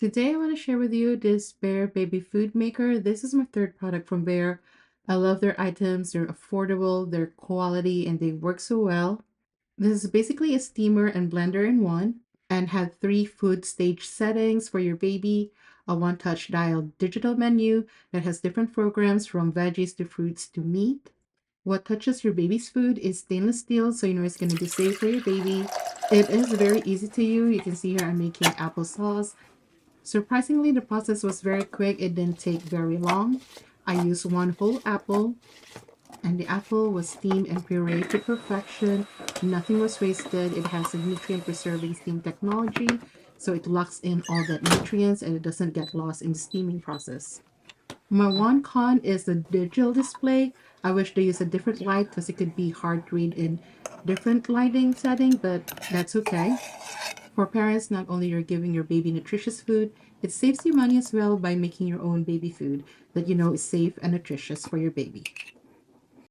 Today I want to share with you this Bear Baby Food Maker. This is my third product from Bear. I love their items. They're affordable, they're quality, and they work so well. This is basically a steamer and blender in one and had 3 food stage settings for your baby, a one-touch dial digital menu that has different programs from veggies to fruits to meat. What touches your baby's food is stainless steel, so you know it's going to be safe for your baby. It is very easy to use. You can see here I'm making applesauce. Surprisingly, the process was very quick. It didn't take very long. I used one whole apple, and the apple was steamed and pureed to perfection. Nothing was wasted. It has a nutrient preserving steam technology, so it locks in all the nutrients and it doesn't get lost in the steaming process. My one con is the digital display. I wish they used a different light because it could be hard to read in different lighting setting, but that's okay. For parents, not only you're giving your baby nutritious food, it saves you money as well by making your own baby food that you know is safe and nutritious for your baby.